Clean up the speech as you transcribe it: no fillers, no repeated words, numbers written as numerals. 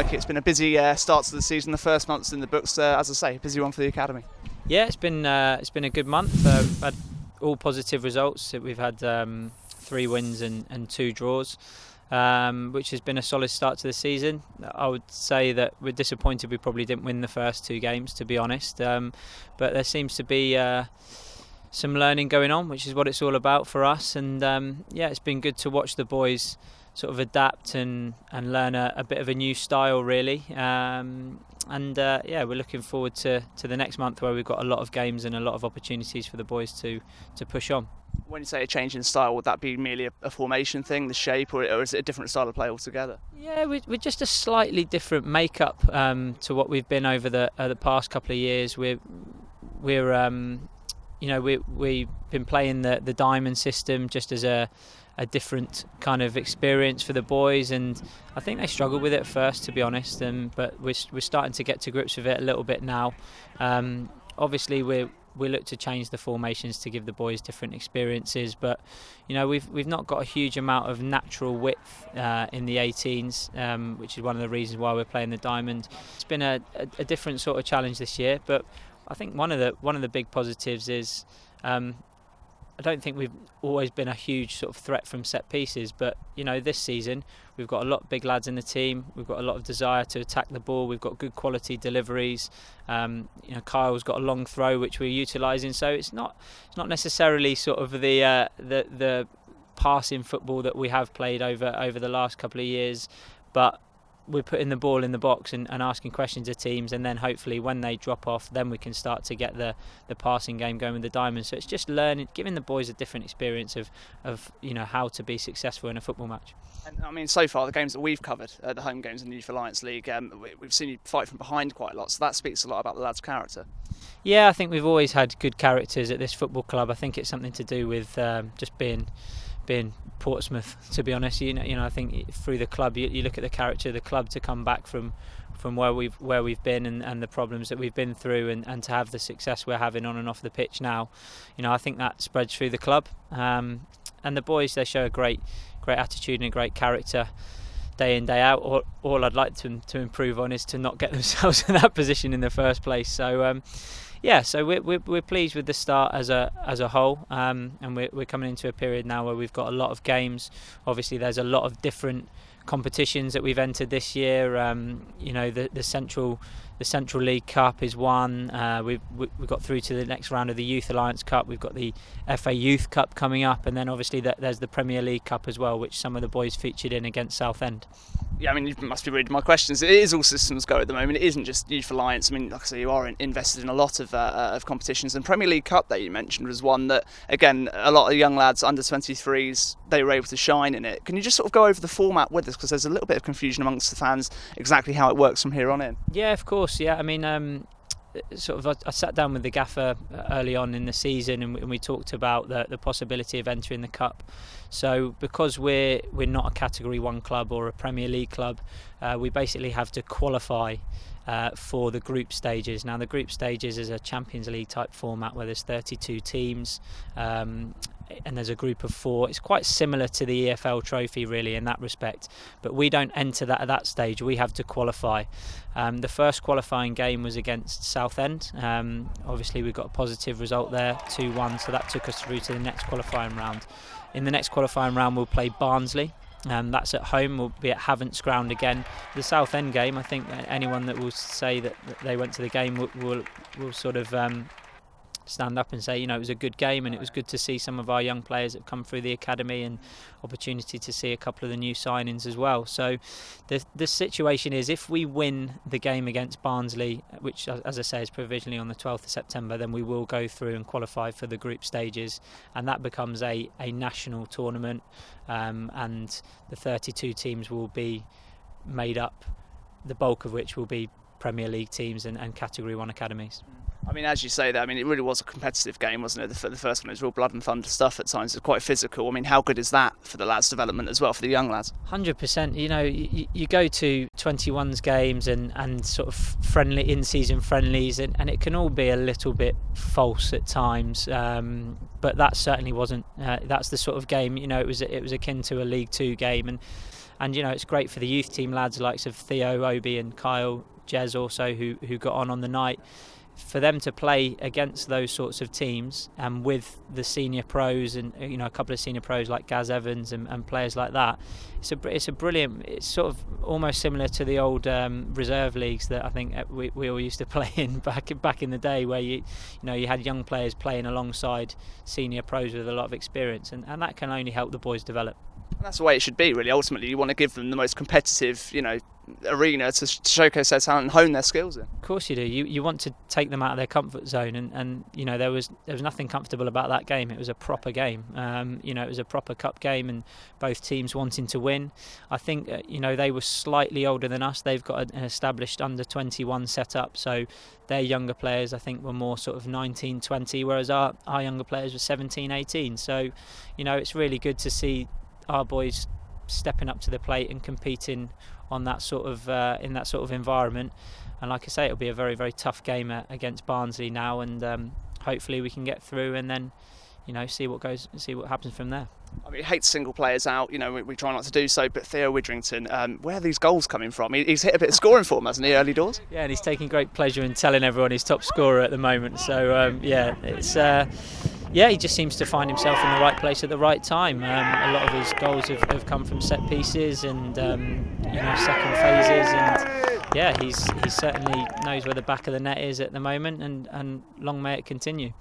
Mikey, it's been a busy start to the season. The first month's in the books, as I say, a busy one for the academy. Yeah, it's been a good month. We've had all positive results. We've had 3 wins and 2 draws, which has been a solid start to the season. I would say that we're disappointed we probably didn't win the first 2 games, to be honest. But there seems to be some learning going on, which is what it's all about for us. And yeah, it's been good to watch the boys sort of adapt and learn a bit of a new style, really. Yeah, we're looking forward to the next month, where we've got a lot of games and a lot of opportunities for the boys to push on. When you say a change in style, would that be merely a formation thing, the shape, or is it a different style of play altogether? Yeah, we're just a slightly different makeup to what we've been over the past couple of years. We've been playing the diamond system just as a different kind of experience for the boys, and I think they struggled with it at first, to be honest. But we're starting to get to grips with it a little bit now. Obviously, we look to change the formations to give the boys different experiences, but we've not got a huge amount of natural width in the 18s, which is one of the reasons why we're playing the diamond. It's been a different sort of challenge this year, but I think one of the big positives is I don't think we've always been a huge sort of threat from set pieces, but this season we've got a lot of big lads in the team. We've got a lot of desire to attack the ball. We've got good quality deliveries. Kyle's got a long throw which we're utilising, so it's not necessarily sort of the passing football that we have played over the last couple of years, but we're putting the ball in the box and asking questions of teams, and then hopefully when they drop off, then we can start to get the passing game going with the diamond. So it's just learning, giving the boys a different experience of how to be successful in a football match. And I mean, so far the games that we've covered, the home games in the Youth Alliance League, we've seen you fight from behind quite a lot, so that speaks a lot about the lads' character. Yeah, I think we've always had good characters at this football club. I think it's something to do with just being Portsmouth, to be honest. I think through the club, you look at the character of the club to come back from where we've been and the problems that we've been through, and to have the success we're having on and off the pitch now. I think that spreads through the club, and the boys, they show a great attitude and a great character day in, day out. All I'd like them to improve on is to not get themselves in that position in the first place. So so we're pleased with the start as a whole, and we're coming into a period now where we've got a lot of games. Obviously, there's a lot of different competitions that we've entered this year. The Central League Cup is one. We've got through to the next round of the Youth Alliance Cup. We've got the FA Youth Cup coming up, and then obviously there's the Premier League Cup as well, which some of the boys featured in against Southend. Yeah, I mean, you must be reading my questions. It is all systems go at the moment. It isn't just Youth Alliance. I mean, like I say, you are invested in a lot of competitions. And Premier League Cup that you mentioned was one that, again, a lot of young lads under 23s, they were able to shine in it. Can you just sort of go over the format with us, because there's a little bit of confusion amongst the fans exactly how it works from here on in? Yeah, of course. Yeah, I mean, I sat down with the gaffer early on in the season, and we talked about the possibility of entering the cup. So because we're not a Category 1 club or a Premier League club, we basically have to qualify for the group stages. Now, the group stages is a Champions League type format where there's 32 teams, and there's a group of 4. It's quite similar to the EFL trophy, really, in that respect, but we don't enter that at that stage. We have to qualify. The first qualifying game was against Southend. Obviously, we got a positive result there, 2-1, so that took us through to the next qualifying round. In the next qualifying round, we'll play Barnsley. That's at home. We'll be at Havant's ground again. The Southend game, I think anyone that will say that they went to the game will sort of stand up and say, it was a good game, and it was good to see some of our young players that have come through the academy, and opportunity to see a couple of the new signings as well. So the situation is, if we win the game against Barnsley, which, as I say, is provisionally on the 12th of September, then we will go through and qualify for the group stages, and that becomes a national tournament, and the 32 teams will be made up, the bulk of which will be Premier League teams and Category 1 academies. I mean, as you say that, I mean, it really was a competitive game, wasn't it? The first one was real blood and thunder stuff at times. It was quite physical. I mean, how good is that for the lads' development as well, for the young lads? 100%. You go to 21s games and sort of friendly in-season friendlies, and it can all be a little bit false at times. but that certainly wasn't. That's the sort of game, it was akin to a League Two game, and it's great for the youth team lads, likes of Theo, Obi, and Kyle, Jez also, who got on the night. For them to play against those sorts of teams and with the senior pros and a couple of senior pros like Gaz Evans and players like that, it's a brilliant. It's sort of almost similar to the old reserve leagues that I think we all used to play in back in the day, where you had young players playing alongside senior pros with a lot of experience, and that can only help the boys develop. And that's the way it should be, really. Ultimately, you want to give them the most competitive, arena to showcase their talent and hone their skills in. Of course you do. You want to take them out of their comfort zone, and there was nothing comfortable about that game. It was a proper game. It was a proper cup game, and both teams wanting to win. I think they were slightly older than us. They've got an established under 21 setup, so their younger players I think were more sort of 19, 20, whereas our younger players were 17, 18. So it's really good to see our boys stepping up to the plate and competing on that sort of in that sort of environment. And like I say, it'll be a very, very tough game against Barnsley now, and hopefully we can get through and then see what happens from there. I mean, he hates single players out. We try not to do so. But Theo Widrington, where are these goals coming from? He's hit a bit of scoring form, hasn't he, early doors? Yeah, and he's taking great pleasure in telling everyone he's top scorer at the moment. So it's. He just seems to find himself in the right place at the right time. A lot of his goals have come from set pieces and second phases, and he certainly knows where the back of the net is at the moment, and long may it continue.